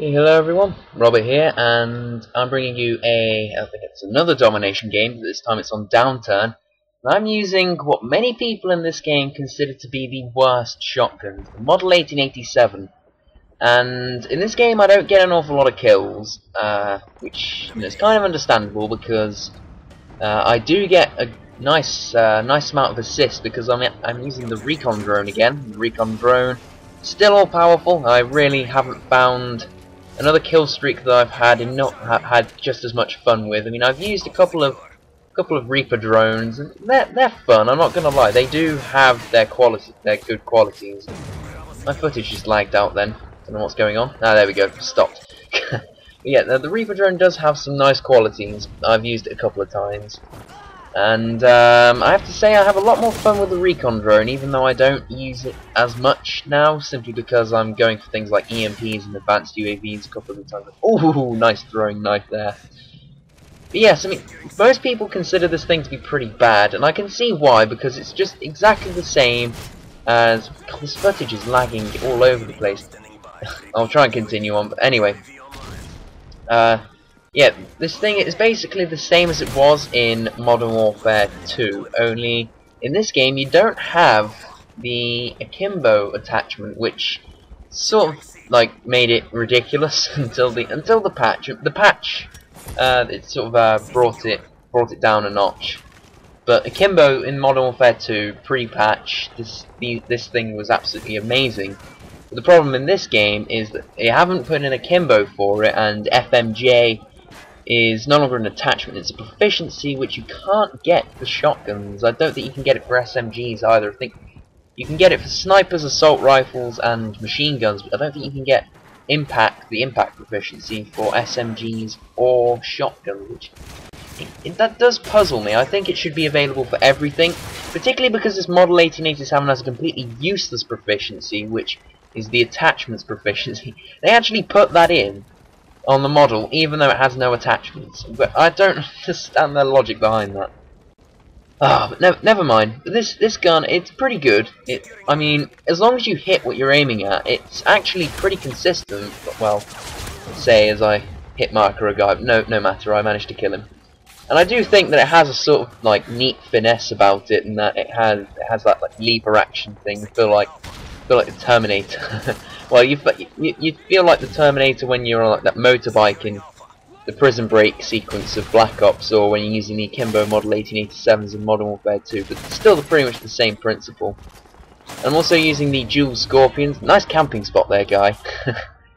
Hey, hello everyone, Robert here, and I'm bringing you I think it's another domination game, but this time it's on Downturn. And I'm using what many people in this game consider to be the worst shotguns, the Model 1887. And in this game I don't get an awful lot of kills, which is kind of understandable because I do get a nice amount of assists because I'm using the recon drone again. The recon drone, still all powerful. I really haven't found another kill streak that I've had and not had just as much fun with. I mean, I've used a couple of Reaper drones, and they're fun. I'm not gonna lie, they do have their good qualities. My footage just lagged out then. Don't know what's going on. Ah, there we go. Stopped. Yeah, the Reaper drone does have some nice qualities. I've used it a couple of times. And I have to say I have a lot more fun with the recon drone, even though I don't use it as much now, simply because I'm going for things like EMPs and advanced UAVs a couple of times. Ooh, nice throwing knife there. But yes, I mean, most people consider this thing to be pretty bad, and I can see why, because it's just exactly the same as... God, this footage is lagging all over the place. I'll try and continue on, but anyway. Yeah, this thing is basically the same as it was in Modern Warfare 2, only in this game you don't have the akimbo attachment, which sort of like made it ridiculous until the patch. The patch it sort of brought it down a notch. But akimbo in Modern Warfare 2 pre-patch, this thing was absolutely amazing. But the problem in this game is that they haven't put in akimbo for it, and FMJ is no longer an attachment. It's a proficiency which you can't get for shotguns. I don't think you can get it for SMGs either. I think you can get it for snipers, assault rifles, and machine guns, but I don't think you can get the impact proficiency for SMGs or shotguns, which that does puzzle me. I think it should be available for everything, particularly because this Model 1887 has a completely useless proficiency, which is the attachments proficiency. They actually put that in on the model, even though it has no attachments. But I don't understand the logic behind that. Ah, but never mind. This gun, it's pretty good. I mean, as long as you hit what you're aiming at, it's actually pretty consistent. But, well, say as I hit marker a guy, no matter, I managed to kill him. And I do think that it has a sort of like neat finesse about it, and that it has that like lever action thing. I feel like the Terminator. Well, you feel like the Terminator when you're on like that motorbike in the Prison Break sequence of Black Ops, or when you're using the Akimbo Model 1887s in Modern Warfare 2, but it's still pretty much the same principle. I'm also using the Dual Scorpions. Nice camping spot there, guy.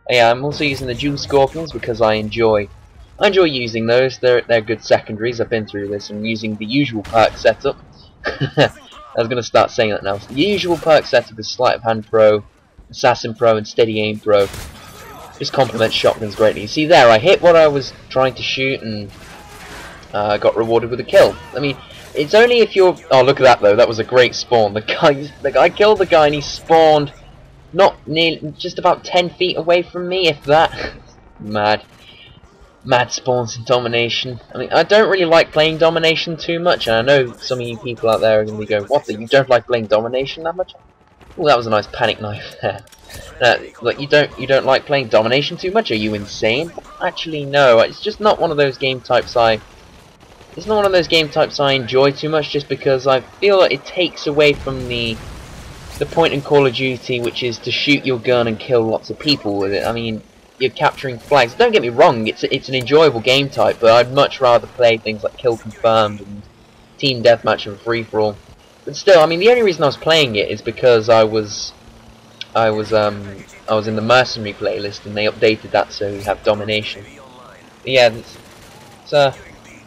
Yeah, I'm also using the Dual Scorpions because I enjoy using those. They're good secondaries. I've been through this. I'm using the usual perk setup. I was going to start saying that now. So the usual perk setup is Sleight of Hand Pro, Assassin Pro, and Steady Aim Pro. Just complements shotguns greatly. You see there, I hit what I was trying to shoot and got rewarded with a kill. I mean, it's only if you're... Oh, look at that though. That was a great spawn. The guy killed the guy and he spawned just about 10 feet away from me, if that. Mad spawns in Domination. I mean, I don't really like playing Domination too much, and I know some of you people out there are going to be going, "What? You don't like playing Domination that much?" Oh, that was a nice panic knife there. Like you don't like playing Domination too much? Are you insane? Actually, no. It's just not one of those game types I enjoy too much, just because I feel that it takes away from the point in Call of Duty, which is to shoot your gun and kill lots of people with it. I mean, you're capturing flags. Don't get me wrong, it's an enjoyable game type, but I'd much rather play things like Kill Confirmed and Team Deathmatch and Free For All. But still, I mean, the only reason I was playing it is because I was in the Mercenary playlist and they updated that, so we have Domination. But yeah, I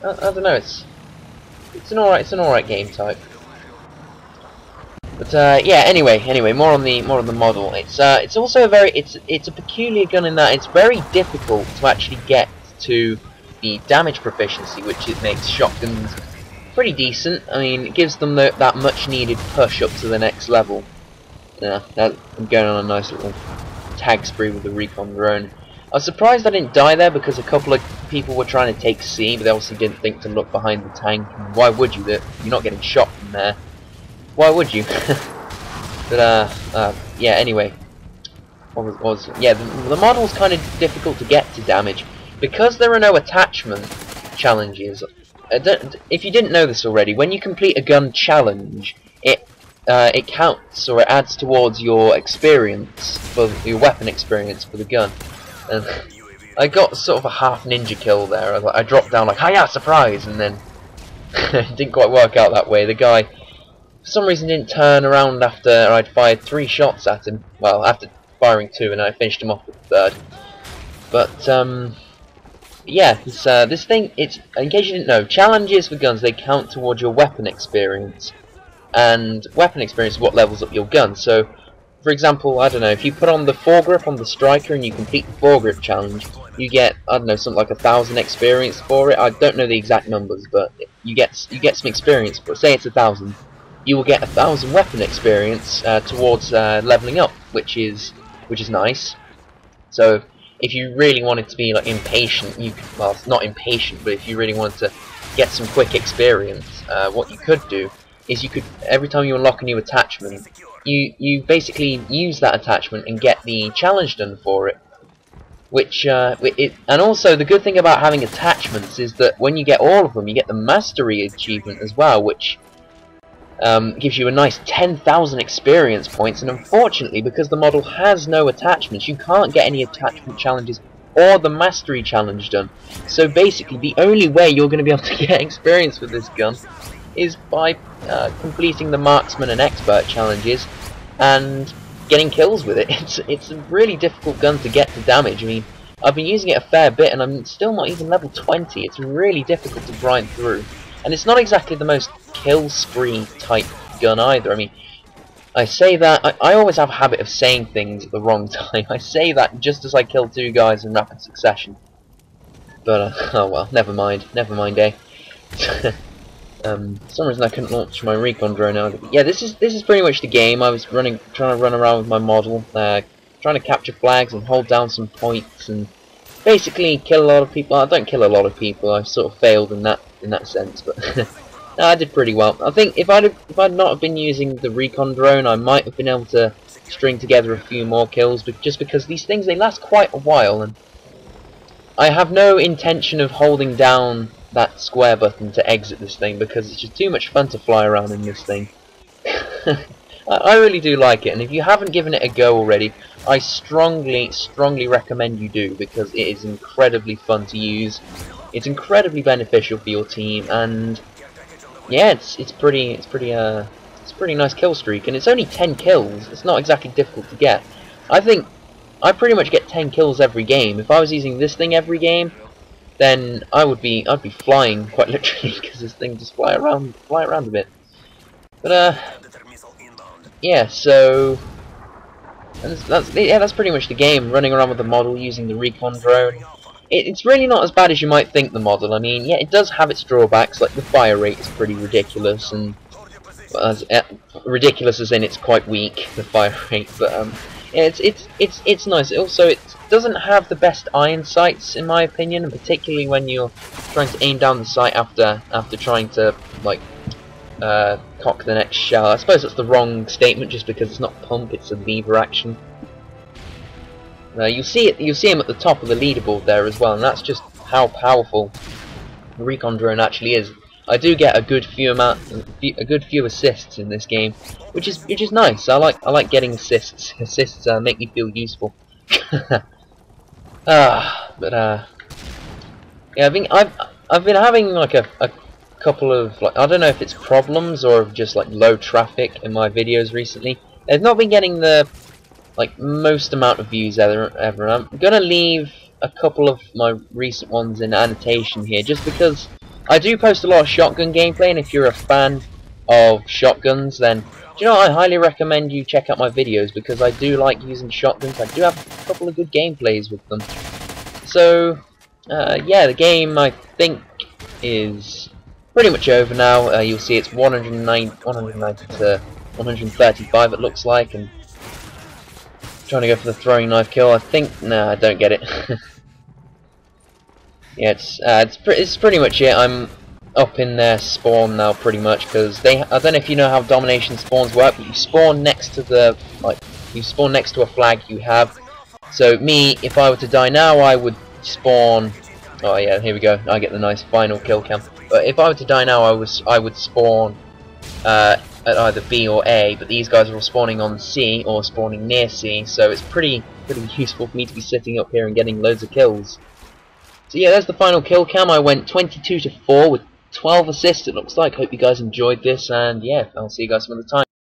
don't know, it's an alright game type. But yeah, anyway, more on the model. It's also it's a peculiar gun in that it's very difficult to actually get to the damage proficiency, which it makes shotguns pretty decent. I mean, it gives them that much needed push up to the next level. Yeah, I'm going on a nice little tag spree with the recon drone. I was surprised I didn't die there because a couple of people were trying to take C, but they obviously didn't think to look behind the tank. And why would you? You're not getting shot from there. Why would you? But yeah, anyway. yeah, the model's kind of difficult to get to damage because there are no attachment challenges. If you didn't know this already, when you complete a gun challenge, it counts or it adds towards your experience for your weapon experience for the gun. And I got sort of a half ninja kill there. I dropped down like, "Hiya, surprise!" and then it didn't quite work out that way. The guy, for some reason, didn't turn around after I'd fired 3 shots at him. Well, after firing 2, and I finished him off with the 3rd. But yeah, this thing, in case you didn't know, challenges for guns, they count towards your weapon experience. And weapon experience is what levels up your gun. So, for example, I don't know, if you put on the foregrip on the striker and you complete the foregrip challenge, you get, I don't know, something like 1,000 experience for it. I don't know the exact numbers, but you get some experience for it. Say it's 1,000. You will get 1,000 weapon experience towards leveling up, which is nice. So if you really wanted to be like impatient, well, not impatient, but if you really wanted to get some quick experience, what you could do is you could, every time you unlock a new attachment, you basically use that attachment and get the challenge done for it. And also the good thing about having attachments is that when you get all of them, you get the mastery achievement as well, which gives you a nice 10,000 experience points. And unfortunately, because the model has no attachments, you can't get any attachment challenges or the mastery challenge done. So basically, the only way you're going to be able to get experience with this gun is by completing the marksman and expert challenges and getting kills with it. It's a really difficult gun to get to damage. I mean, I've been using it a fair bit and I'm still not even level 20. It's really difficult to grind through. And it's not exactly the most kill spree type gun either. I mean, I say that, I always have a habit of saying things at the wrong time. I say that just as I kill 2 guys in rapid succession. But, oh well, never mind, eh? For some reason I couldn't launch my recon drone now. Yeah, this is pretty much the game. I was trying to run around with my model, trying to capture flags and hold down some points and basically kill a lot of people. I don't kill a lot of people. I sort of failed in that sense, but no, I did pretty well. I think if I'd not have been using the recon drone, I might have been able to string together a few more kills. But just because these things, they last quite a while, and I have no intention of holding down that square button to exit this thing because it's just too much fun to fly around in this thing. I really do like it, and if you haven't given it a go already, I strongly recommend you do, because it is incredibly fun to use. It's incredibly beneficial for your team, and yeah, it's pretty nice kill streak, and it's only 10 kills. It's not exactly difficult to get. I think I pretty much get 10 kills every game. If I was using this thing every game, then I'd be flying quite literally, because this thing just fly around a bit. But yeah, so that's pretty much the game. Running around with the model using the recon drone. It's really not as bad as you might think, the model. I mean, yeah, it does have its drawbacks, like the fire rate is pretty ridiculous, and ridiculous as in it's quite weak, the fire rate. But yeah, it's nice. Also, it doesn't have the best iron sights, in my opinion, and particularly when you're trying to aim down the sight after trying to like cock the next shell. I suppose that's the wrong statement, just because it's not pump, it's a lever action. You'll see him at the top of the leaderboard there as well, and that's just how powerful the recon drone actually is. I do get a good few assists in this game, which is nice. I like getting assists. Assists make me feel useful. Yeah, I've been having like a couple of, like, I don't know if it's problems or just like low traffic in my videos recently. They've not been getting the most amount of views ever. I'm gonna leave a couple of my recent ones in annotation here, just because I do post a lot of shotgun gameplay, and if you're a fan of shotguns, then you know, I highly recommend you check out my videos, because I do like using shotguns. I do have a couple of good gameplays with them. So yeah, the game I think is pretty much over now. You'll see it's 190 to 135 it looks like, and trying to go for the throwing knife kill. I think, nah, I don't get it. Yeah, it's pretty much it. I'm up in their spawn now, pretty much, because I don't know if you know how domination spawns work, but you spawn next to a flag you have, So me, if I were to die now, I would spawn. Oh yeah, here we go. I get the nice final kill cam. But if I were to die now, I would spawn at either B or A. But these guys are all spawning on C or spawning near C, so it's pretty useful for me to be sitting up here and getting loads of kills. So yeah, that's the final kill cam. I went 22 to 4 with 12 assists. It looks like. Hope you guys enjoyed this, and yeah, I'll see you guys some other time.